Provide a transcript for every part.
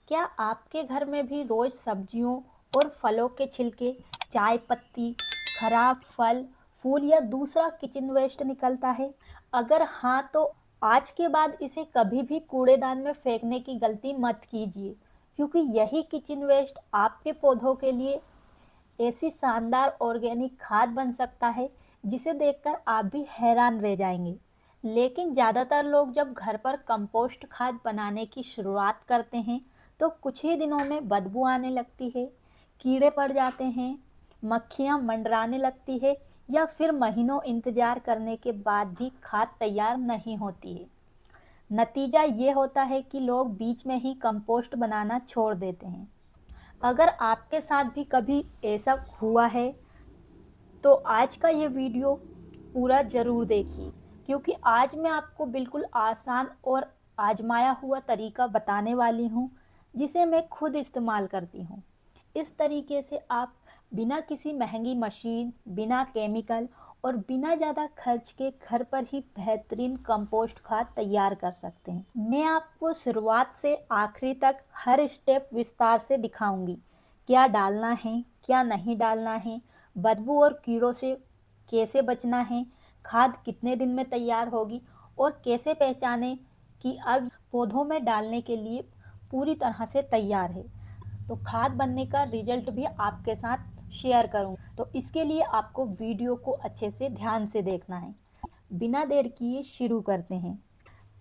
क्या आपके घर में भी रोज सब्जियों और फलों के छिलके, चाय पत्ती, खराब फल, फूल या दूसरा किचन वेस्ट निकलता है? अगर हाँ, तो आज के बाद इसे कभी भी कूड़ेदान में फेंकने की गलती मत कीजिए, क्योंकि यही किचन वेस्ट आपके पौधों के लिए ऐसी शानदार ऑर्गेनिक खाद बन सकता है जिसे देखकर आप भी हैरान रह जाएंगे। लेकिन ज़्यादातर लोग जब घर पर कंपोस्ट खाद बनाने की शुरुआत करते हैं तो कुछ ही दिनों में बदबू आने लगती है, कीड़े पड़ जाते हैं, मक्खियाँ मंडराने लगती है या फिर महीनों इंतजार करने के बाद भी खाद तैयार नहीं होती है। नतीजा ये होता है कि लोग बीच में ही कंपोस्ट बनाना छोड़ देते हैं। अगर आपके साथ भी कभी ऐसा हुआ है तो आज का ये वीडियो पूरा ज़रूर देखिए, क्योंकि आज मैं आपको बिल्कुल आसान और आजमाया हुआ तरीका बताने वाली हूँ जिसे मैं खुद इस्तेमाल करती हूँ। इस तरीके से आप बिना किसी महंगी मशीन, बिना केमिकल और बिना ज़्यादा खर्च के घर पर ही बेहतरीन कंपोस्ट खाद तैयार कर सकते हैं। मैं आपको शुरुआत से आखिरी तक हर स्टेप विस्तार से दिखाऊंगी। क्या डालना है, क्या नहीं डालना है, बदबू और कीड़ों से कैसे बचना है, खाद कितने दिन में तैयार होगी और कैसे पहचानें कि अब पौधों में डालने के लिए पूरी तरह से तैयार है। तो खाद बनने का रिजल्ट भी आपके साथ शेयर करूँगी। तो इसके लिए आपको वीडियो को अच्छे से ध्यान से देखना है। बिना देर किए शुरू करते हैं।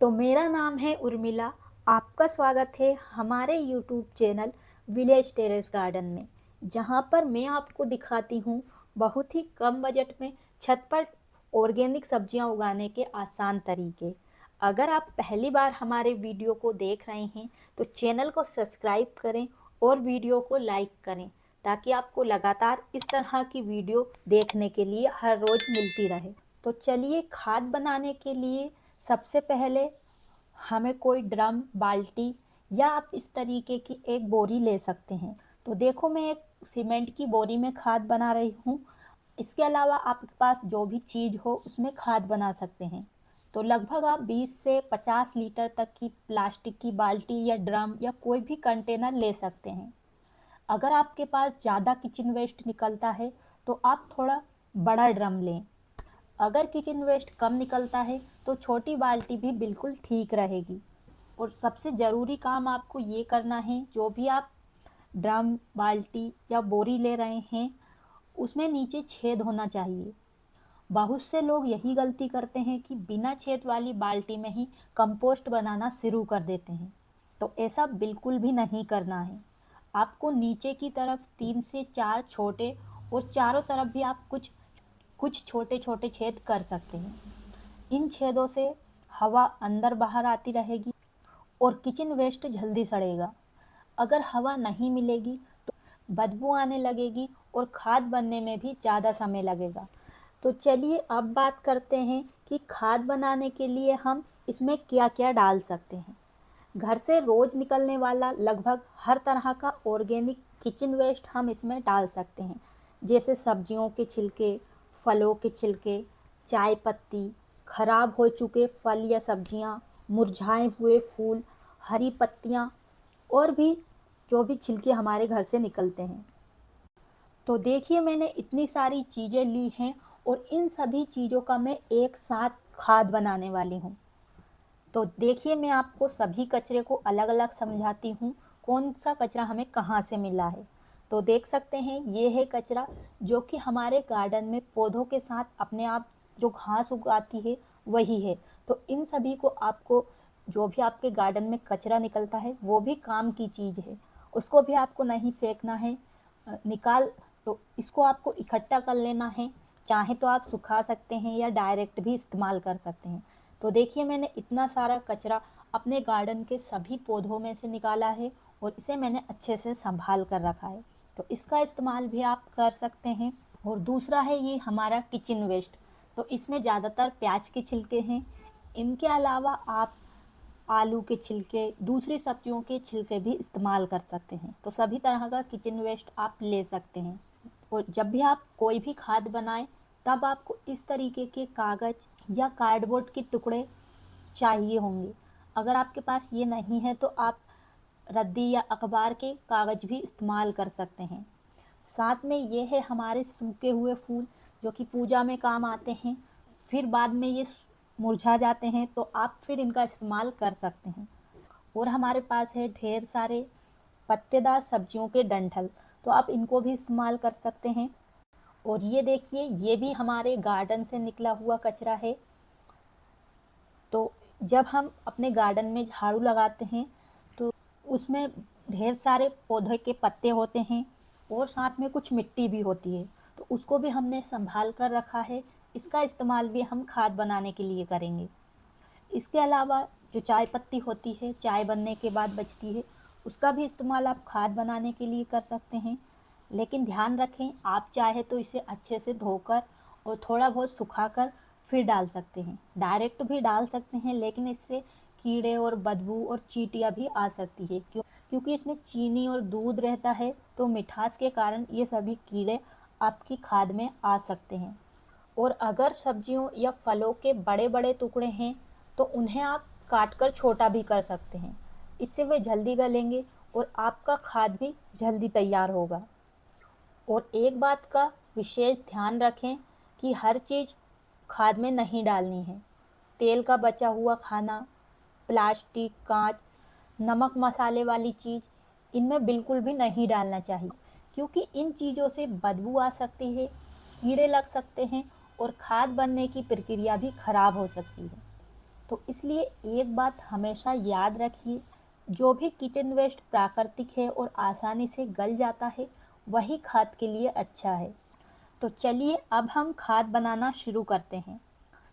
तो मेरा नाम है उर्मिला। आपका स्वागत है हमारे YouTube channel village terrace garden में, जहाँ पर मैं आपको दिखाती हूँ बहुत ही कम बजट में छत पर ऑर्गेनिक सब्जियाँ उगाने के आसान तरीके। अगर आप पहली बार हमारे वीडियो को देख रहे हैं तो चैनल को सब्सक्राइब करें और वीडियो को लाइक करें, ताकि आपको लगातार इस तरह की वीडियो देखने के लिए हर रोज़ मिलती रहे। तो चलिए, खाद बनाने के लिए सबसे पहले हमें कोई ड्रम, बाल्टी या आप इस तरीके की एक बोरी ले सकते हैं। तो देखो, मैं एक सीमेंट की बोरी में खाद बना रही हूँ। इसके अलावा आपके पास जो भी चीज़ हो उसमें खाद बना सकते हैं। तो लगभग आप 20 से 50 लीटर तक की प्लास्टिक की बाल्टी या ड्रम या कोई भी कंटेनर ले सकते हैं। अगर आपके पास ज़्यादा किचन वेस्ट निकलता है तो आप थोड़ा बड़ा ड्रम लें। अगर किचन वेस्ट कम निकलता है तो छोटी बाल्टी भी बिल्कुल ठीक रहेगी। और सबसे ज़रूरी काम आपको ये करना है, जो भी आप ड्रम, बाल्टी या बोरी ले रहे हैं उसमें नीचे छेद होना चाहिए। बहुत से लोग यही गलती करते हैं कि बिना छेद वाली बाल्टी में ही कंपोस्ट बनाना शुरू कर देते हैं। तो ऐसा बिल्कुल भी नहीं करना है। आपको नीचे की तरफ 3 से 4 छोटे और चारों तरफ भी आप कुछ कुछ छोटे छोटे छेद कर सकते हैं। इन छेदों से हवा अंदर बाहर आती रहेगी और किचन वेस्ट जल्दी सड़ेगा। अगर हवा नहीं मिलेगी तो बदबू आने लगेगी और खाद बनने में भी ज़्यादा समय लगेगा। तो चलिए, अब बात करते हैं कि खाद बनाने के लिए हम इसमें क्या क्या डाल सकते हैं। घर से रोज़ निकलने वाला लगभग हर तरह का ऑर्गेनिक किचन वेस्ट हम इसमें डाल सकते हैं, जैसे सब्जियों के छिलके, फलों के छिलके, चाय पत्ती, खराब हो चुके फल या सब्जियां, मुरझाए हुए फूल, हरी पत्तियां और भी जो भी छिलके हमारे घर से निकलते हैं। तो देखिए, मैंने इतनी सारी चीज़ें ली हैं और इन सभी चीज़ों का मैं एक साथ खाद बनाने वाली हूँ। तो देखिए, मैं आपको सभी कचरे को अलग अलग समझाती हूँ, कौन सा कचरा हमें कहाँ से मिला है। तो देख सकते हैं, ये है कचरा जो कि हमारे गार्डन में पौधों के साथ अपने आप जो घास उगाती है वही है। तो इन सभी को आपको, जो भी आपके गार्डन में कचरा निकलता है वो भी काम की चीज़ है, उसको भी आपको नहीं फेंकना है। निकाल तो इसको आपको इकट्ठा कर लेना है। चाहे तो आप सुखा सकते हैं या डायरेक्ट भी इस्तेमाल कर सकते हैं। तो देखिए, मैंने इतना सारा कचरा अपने गार्डन के सभी पौधों में से निकाला है और इसे मैंने अच्छे से संभाल कर रखा है। तो इसका इस्तेमाल भी आप कर सकते हैं। और दूसरा है ये हमारा किचन वेस्ट। तो इसमें ज़्यादातर प्याज के छिलके हैं। इनके अलावा आप आलू के छिलके, दूसरी सब्जियों के छिलके भी इस्तेमाल कर सकते हैं। तो सभी तरह का किचन वेस्ट आप ले सकते हैं। और जब भी आप कोई भी खाद बनाएं तब आपको इस तरीके के कागज़ या कार्डबोर्ड के टुकड़े चाहिए होंगे। अगर आपके पास ये नहीं है तो आप रद्दी या अखबार के कागज़ भी इस्तेमाल कर सकते हैं। साथ में ये है हमारे सूखे हुए फूल जो कि पूजा में काम आते हैं, फिर बाद में ये मुरझा जाते हैं तो आप फिर इनका इस्तेमाल कर सकते हैं। और हमारे पास है ढेर सारे पत्तेदार सब्जियों के डंठल, तो आप इनको भी इस्तेमाल कर सकते हैं। और ये देखिए, ये भी हमारे गार्डन से निकला हुआ कचरा है। तो जब हम अपने गार्डन में झाड़ू लगाते हैं तो उसमें ढेर सारे पौधे के पत्ते होते हैं और साथ में कुछ मिट्टी भी होती है, तो उसको भी हमने संभाल कर रखा है। इसका इस्तेमाल भी हम खाद बनाने के लिए करेंगे। इसके अलावा जो चाय पत्ती होती है, चाय बनने के बाद बचती है, उसका भी इस्तेमाल आप खाद बनाने के लिए कर सकते हैं। लेकिन ध्यान रखें, आप चाहे तो इसे अच्छे से धोकर और थोड़ा बहुत सुखाकर फिर डाल सकते हैं। डायरेक्ट भी डाल सकते हैं, लेकिन इससे कीड़े और बदबू और चींटियाँ भी आ सकती है, क्योंकि इसमें चीनी और दूध रहता है, तो मिठास के कारण ये सभी कीड़े आपकी खाद में आ सकते हैं। और अगर सब्जियों या फलों के बड़े बड़े टुकड़े हैं तो उन्हें आप काट कर छोटा भी कर सकते हैं। इससे वे जल्दी गलेंगे और आपका खाद भी जल्दी तैयार होगा। और एक बात का विशेष ध्यान रखें कि हर चीज़ खाद में नहीं डालनी है। तेल का बचा हुआ खाना, प्लास्टिक, कांच, नमक मसाले वाली चीज़, इनमें बिल्कुल भी नहीं डालना चाहिए, क्योंकि इन चीज़ों से बदबू आ सकती है, कीड़े लग सकते हैं और खाद बनने की प्रक्रिया भी खराब हो सकती है। तो इसलिए एक बात हमेशा याद रखिए, जो भी किचन वेस्ट प्राकृतिक है और आसानी से गल जाता है, वही खाद के लिए अच्छा है। तो चलिए अब हम खाद बनाना शुरू करते हैं।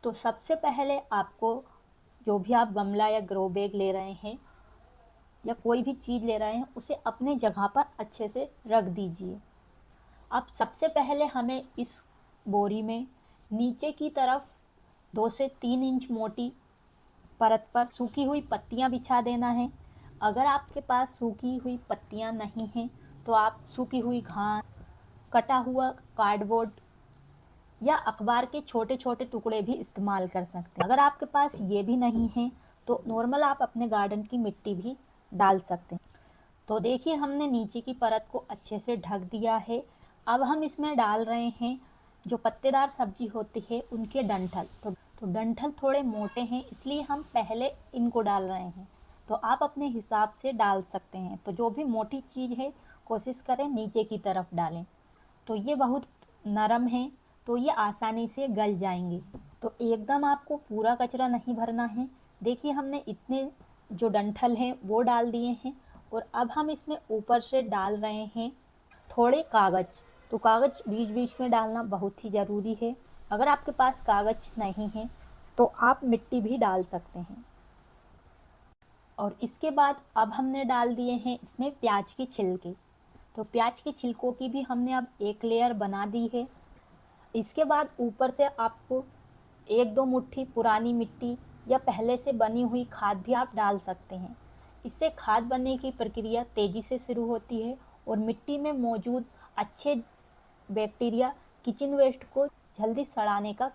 तो सबसे पहले आपको, जो भी आप गमला या ग्रो बैग ले रहे हैं या कोई भी चीज़ ले रहे हैं, उसे अपने जगह पर अच्छे से रख दीजिए। अब सबसे पहले हमें इस बोरी में नीचे की तरफ 2 से 3 इंच मोटी परत पर सूखी हुई पत्तियां बिछा देना है। अगर आपके पास सूखी हुई पत्तियां नहीं हैं तो आप सूखी हुई घास, कटा हुआ कार्डबोर्ड या अखबार के छोटे छोटे टुकड़े भी इस्तेमाल कर सकते हैं। अगर आपके पास ये भी नहीं है तो नॉर्मल आप अपने गार्डन की मिट्टी भी डाल सकते हैं। तो देखिए, हमने नीचे की परत को अच्छे से ढक दिया है। अब हम इसमें डाल रहे हैं जो पत्तेदार सब्जी होती है उनके डंठल। तो डंठल थोड़े मोटे हैं, इसलिए हम पहले इनको डाल रहे हैं। तो आप अपने हिसाब से डाल सकते हैं। तो जो भी मोटी चीज़ है कोशिश करें नीचे की तरफ डालें। तो ये बहुत नरम है, तो ये आसानी से गल जाएंगे। तो एकदम आपको पूरा कचरा नहीं भरना है। देखिए, हमने इतने जो डंठल हैं वो डाल दिए हैं और अब हम इसमें ऊपर से डाल रहे हैं थोड़े कागज़। तो कागज़ बीच बीच में डालना बहुत ही ज़रूरी है। अगर आपके पास कागज़ नहीं है तो आप मिट्टी भी डाल सकते हैं। और इसके बाद अब हमने डाल दिए हैं इसमें प्याज के छिलके। तो प्याज के छिलकों की भी हमने अब एक लेयर बना दी है। इसके बाद ऊपर से आपको 1-2 मुट्ठी पुरानी मिट्टी या पहले से बनी हुई खाद भी आप डाल सकते हैं। इससे खाद बनने की प्रक्रिया तेज़ी से शुरू होती है और मिट्टी में मौजूद अच्छे बैक्टीरिया किचन वेस्ट को जल्दी सड़ाने का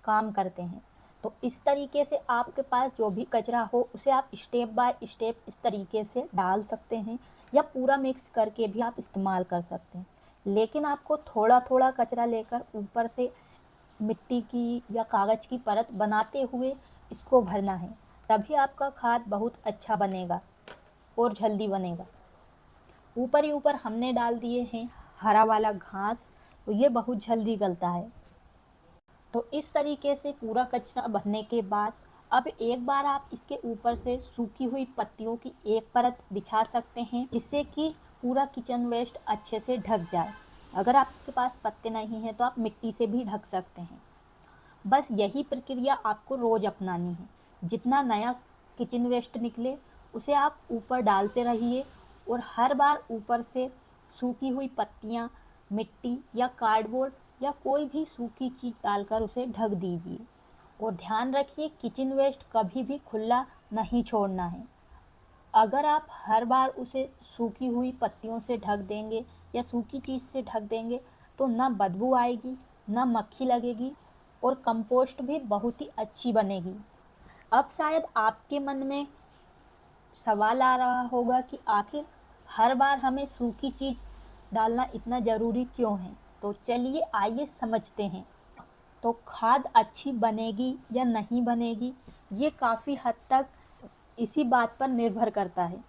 काम करते हैं। तो इस तरीके से आपके पास जो भी कचरा हो उसे आप स्टेप बाय स्टेप इस तरीके से डाल सकते हैं, या पूरा मिक्स करके भी आप इस्तेमाल कर सकते हैं। लेकिन आपको थोड़ा थोड़ा कचरा लेकर ऊपर से मिट्टी की या कागज़ की परत बनाते हुए इसको भरना है, तभी आपका खाद बहुत अच्छा बनेगा और जल्दी बनेगा। ऊपर ही ऊपर हमने डाल दिए हैं हरा वाला घास, तो ये बहुत जल्दी गलता है। तो इस तरीके से पूरा कचरा भरने के बाद अब एक बार आप इसके ऊपर से सूखी हुई पत्तियों की एक परत बिछा सकते हैं, जिससे कि पूरा किचन वेस्ट अच्छे से ढक जाए। अगर आपके पास पत्ते नहीं हैं तो आप मिट्टी से भी ढक सकते हैं। बस यही प्रक्रिया आपको रोज़ अपनानी है। जितना नया किचन वेस्ट निकले उसे आप ऊपर डालते रहिए और हर बार ऊपर से सूखी हुई पत्तियाँ, मिट्टी या कार्डबोर्ड या कोई भी सूखी चीज़ डालकर उसे ढक दीजिए। और ध्यान रखिए, किचन वेस्ट कभी भी खुला नहीं छोड़ना है। अगर आप हर बार उसे सूखी हुई पत्तियों से ढक देंगे या सूखी चीज़ से ढक देंगे तो ना बदबू आएगी, ना मक्खी लगेगी और कंपोस्ट भी बहुत ही अच्छी बनेगी। अब शायद आपके मन में सवाल आ रहा होगा कि आखिर हर बार हमें सूखी चीज़ डालना इतना ज़रूरी क्यों है। तो चलिए आइए समझते हैं। तो खाद अच्छी बनेगी या नहीं बनेगी, ये काफ़ी हद तक इसी बात पर निर्भर करता है,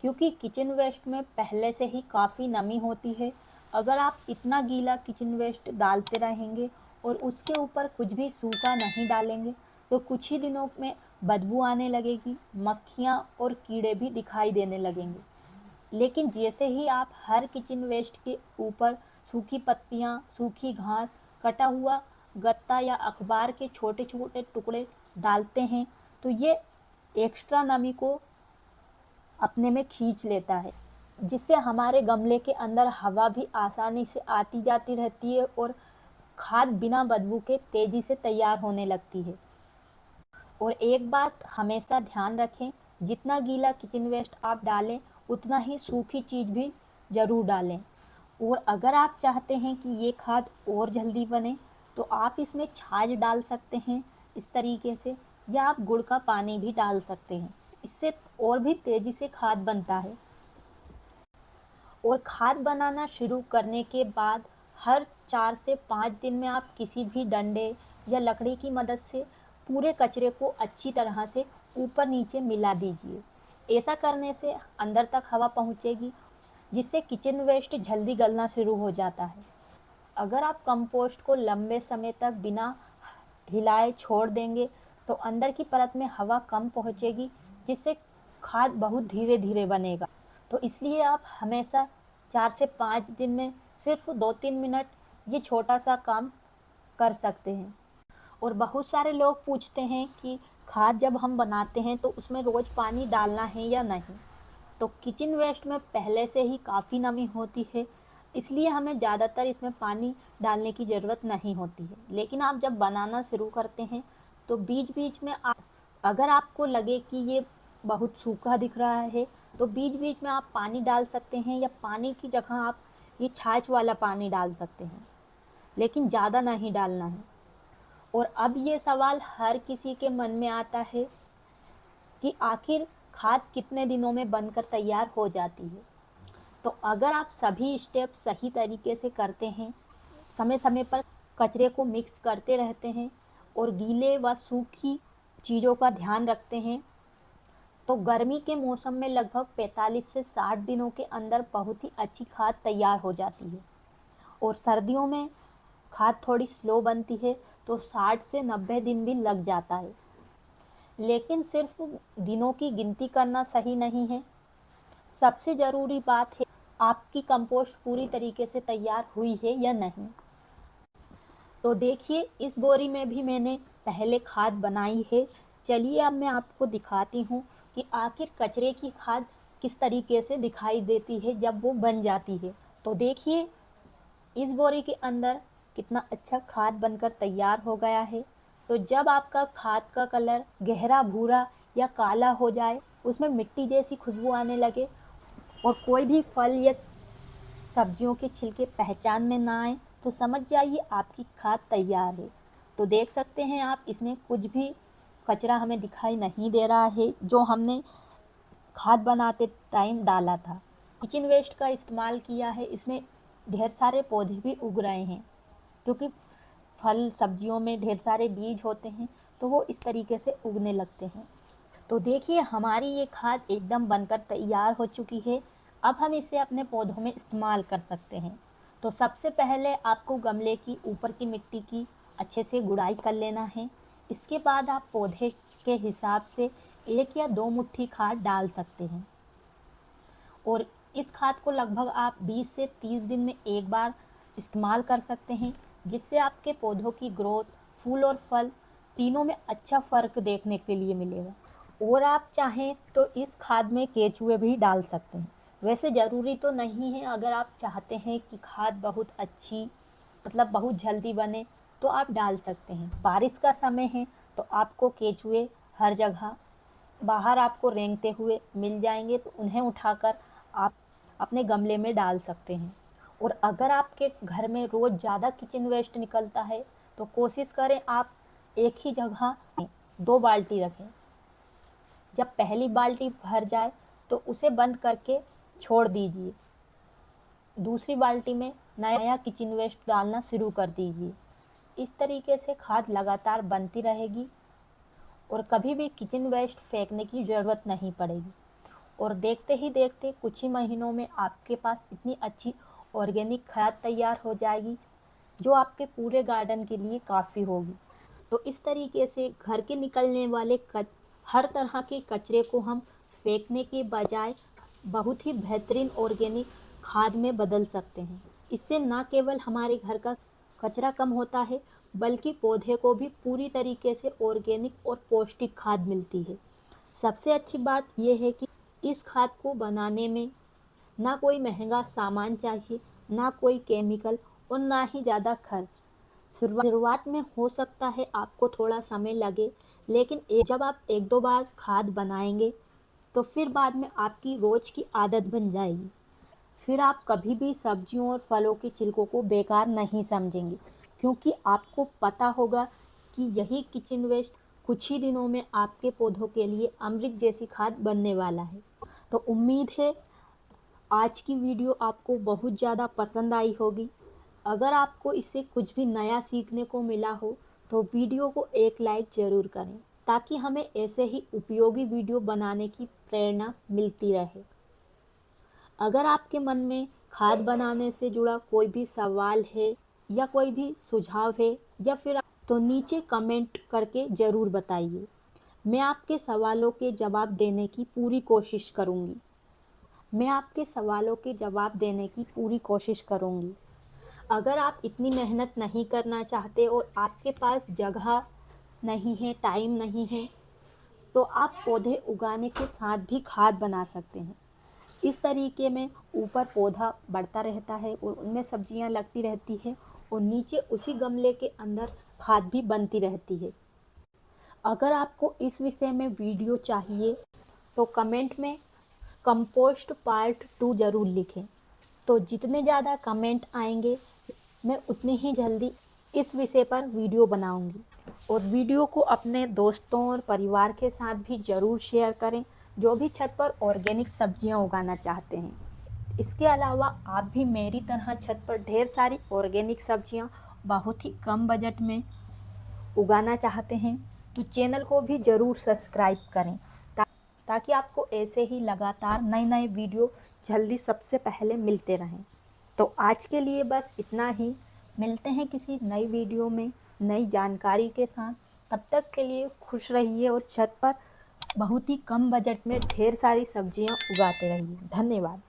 क्योंकि किचन वेस्ट में पहले से ही काफ़ी नमी होती है। अगर आप इतना गीला किचन वेस्ट डालते रहेंगे और उसके ऊपर कुछ भी सूखा नहीं डालेंगे, तो कुछ ही दिनों में बदबू आने लगेगी, मक्खियाँ और कीड़े भी दिखाई देने लगेंगे। लेकिन जैसे ही आप हर किचन वेस्ट के ऊपर सूखी पत्तियाँ, सूखी घास, कटा हुआ गत्ता या अखबार के छोटे छोटे टुकड़े डालते हैं, तो ये एक्स्ट्रा नमी को अपने में खींच लेता है, जिससे हमारे गमले के अंदर हवा भी आसानी से आती जाती रहती है और खाद बिना बदबू के तेजी से तैयार होने लगती है। और एक बात हमेशा ध्यान रखें, जितना गीला किचन वेस्ट आप डालें उतना ही सूखी चीज़ भी ज़रूर डालें। और अगर आप चाहते हैं कि ये खाद और जल्दी बने, तो आप इसमें छाछ डाल सकते हैं इस तरीके से, या आप गुड़ का पानी भी डाल सकते हैं। इससे और भी तेज़ी से खाद बनता है। और खाद बनाना शुरू करने के बाद हर 4 से 5 दिन में आप किसी भी डंडे या लकड़ी की मदद से पूरे कचरे को अच्छी तरह से ऊपर नीचे मिला दीजिए। ऐसा करने से अंदर तक हवा पहुंचेगी, जिससे किचन वेस्ट जल्दी गलना शुरू हो जाता है। अगर आप कंपोस्ट को लंबे समय तक बिना हिलाए छोड़ देंगे, तो अंदर की परत में हवा कम पहुंचेगी, जिससे खाद बहुत धीरे धीरे बनेगा। तो इसलिए आप हमेशा 4 से 5 दिन में सिर्फ 2-3 मिनट ये छोटा सा काम कर सकते हैं। और बहुत सारे लोग पूछते हैं कि खाद जब हम बनाते हैं तो उसमें रोज़ पानी डालना है या नहीं। तो किचन वेस्ट में पहले से ही काफ़ी नमी होती है, इसलिए हमें ज़्यादातर इसमें पानी डालने की ज़रूरत नहीं होती है। लेकिन आप जब बनाना शुरू करते हैं, तो बीच बीच में अगर आपको लगे कि ये बहुत सूखा दिख रहा है, तो बीच बीच में आप पानी डाल सकते हैं, या पानी की जगह आप ये छाछ वाला पानी डाल सकते हैं, लेकिन ज़्यादा नहीं डालना है। और अब ये सवाल हर किसी के मन में आता है कि आखिर खाद कितने दिनों में बनकर तैयार हो जाती है। तो अगर आप सभी स्टेप सही तरीके से करते हैं, समय समय पर कचरे को मिक्स करते रहते हैं और गीले व सूखी चीज़ों का ध्यान रखते हैं, तो गर्मी के मौसम में लगभग 45 से 60 दिनों के अंदर बहुत ही अच्छी खाद तैयार हो जाती है। और सर्दियों में खाद थोड़ी स्लो बनती है, तो 60 से 90 दिन भी लग जाता है। लेकिन सिर्फ दिनों की गिनती करना सही नहीं है। सबसे ज़रूरी बात है आपकी कंपोस्ट पूरी तरीके से तैयार हुई है या नहीं। तो देखिए, इस बोरी में भी मैंने पहले खाद बनाई है। चलिए अब मैं आपको दिखाती हूँ कि आखिर कचरे की खाद किस तरीके से दिखाई देती है जब वो बन जाती है। तो देखिए, इस बोरी के अंदर कितना अच्छा खाद बनकर तैयार हो गया है। तो जब आपका खाद का कलर गहरा भूरा या काला हो जाए, उसमें मिट्टी जैसी खुशबू आने लगे और कोई भी फल या सब्जियों के छिलके पहचान में ना आए, तो समझ जाइए आपकी खाद तैयार है। तो देख सकते हैं आप, इसमें कुछ भी कचरा हमें दिखाई नहीं दे रहा है जो हमने खाद बनाते टाइम डाला था। किचन वेस्ट का इस्तेमाल किया है, इसमें ढेर सारे पौधे भी उग रहे हैं, क्योंकि फल सब्जियों में ढेर सारे बीज होते हैं, तो वो इस तरीके से उगने लगते हैं। तो देखिए, हमारी ये खाद एकदम बनकर तैयार हो चुकी है। अब हम इसे अपने पौधों में इस्तेमाल कर सकते हैं। तो सबसे पहले आपको गमले की ऊपर की मिट्टी की अच्छे से गुड़ाई कर लेना है। इसके बाद आप पौधे के हिसाब से 1 या 2 मुट्ठी खाद डाल सकते हैं। और इस खाद को लगभग आप 20 से 30 दिन में एक बार इस्तेमाल कर सकते हैं, जिससे आपके पौधों की ग्रोथ, फूल और फल तीनों में अच्छा फ़र्क देखने के लिए मिलेगा। और आप चाहें तो इस खाद में केचुए भी डाल सकते हैं। वैसे ज़रूरी तो नहीं है, अगर आप चाहते हैं कि खाद बहुत अच्छी, मतलब बहुत जल्दी बने, तो आप डाल सकते हैं। बारिश का समय है, तो आपको केचुए हर जगह बाहर आपको रेंगते हुए मिल जाएंगे, तो उन्हें उठाकर आप अपने गमले में डाल सकते हैं। और अगर आपके घर में रोज़ ज़्यादा किचन वेस्ट निकलता है, तो कोशिश करें आप एक ही जगह 2 बाल्टी रखें। जब पहली बाल्टी भर जाए तो उसे बंद करके छोड़ दीजिए। दूसरी बाल्टी में नया किचन वेस्ट डालना शुरू कर दीजिए। इस तरीके से खाद लगातार बनती रहेगी और कभी भी किचन वेस्ट फेंकने की ज़रूरत नहीं पड़ेगी। और देखते ही देखते कुछ ही महीनों में आपके पास इतनी अच्छी ऑर्गेनिक खाद तैयार हो जाएगी जो आपके पूरे गार्डन के लिए काफ़ी होगी। तो इस तरीके से घर के निकलने वाले हर तरह के कचरे को हम फेंकने के बजाय बहुत ही बेहतरीन ऑर्गेनिक खाद में बदल सकते हैं। इससे न केवल हमारे घर का कचरा कम होता है बल्कि पौधे को भी पूरी तरीके से ऑर्गेनिक और पौष्टिक खाद मिलती है। सबसे अच्छी बात यह है कि इस खाद को बनाने में ना कोई महंगा सामान चाहिए, ना कोई केमिकल और ना ही ज़्यादा खर्च। शुरुआत में हो सकता है आपको थोड़ा समय लगे, लेकिन जब आप एक दो बार खाद बनाएंगे तो फिर बाद में आपकी रोज़ की आदत बन जाएगी। फिर आप कभी भी सब्जियों और फलों के छिलकों को बेकार नहीं समझेंगे, क्योंकि आपको पता होगा कि यही किचन वेस्ट कुछ ही दिनों में आपके पौधों के लिए अमृत जैसी खाद बनने वाला है। तो उम्मीद है आज की वीडियो आपको बहुत ज़्यादा पसंद आई होगी। अगर आपको इससे कुछ भी नया सीखने को मिला हो तो वीडियो को एक लाइक ज़रूर करें, ताकि हमें ऐसे ही उपयोगी वीडियो बनाने की प्रेरणा मिलती रहे। अगर आपके मन में खाद बनाने से जुड़ा कोई भी सवाल है या कोई भी सुझाव है या फिर तो नीचे कमेंट करके ज़रूर बताइए। मैं आपके सवालों के जवाब देने की पूरी कोशिश करूँगी। अगर आप इतनी मेहनत नहीं करना चाहते और आपके पास जगह नहीं है, टाइम नहीं है, तो आप पौधे उगाने के साथ भी खाद बना सकते हैं। इस तरीके में ऊपर पौधा बढ़ता रहता है और उनमें सब्जियां लगती रहती है और नीचे उसी गमले के अंदर खाद भी बनती रहती है। अगर आपको इस विषय में वीडियो चाहिए तो कमेंट में कंपोस्ट पार्ट 2 ज़रूर लिखें। तो जितने ज़्यादा कमेंट आएंगे मैं उतनी ही जल्दी इस विषय पर वीडियो बनाऊंगी। और वीडियो को अपने दोस्तों और परिवार के साथ भी ज़रूर शेयर करें जो भी छत पर ऑर्गेनिक सब्जियां उगाना चाहते हैं। इसके अलावा आप भी मेरी तरह छत पर ढेर सारी ऑर्गेनिक सब्जियां बहुत ही कम बजट में उगाना चाहते हैं तो चैनल को भी ज़रूर सब्सक्राइब करें, ताकि आपको ऐसे ही लगातार नए नए वीडियो जल्दी सबसे पहले मिलते रहें। तो आज के लिए बस इतना ही। मिलते हैं किसी नई वीडियो में नई जानकारी के साथ। तब तक के लिए खुश रहिए और छत पर बहुत ही कम बजट में ढेर सारी सब्जियां उगाते रहिए। धन्यवाद।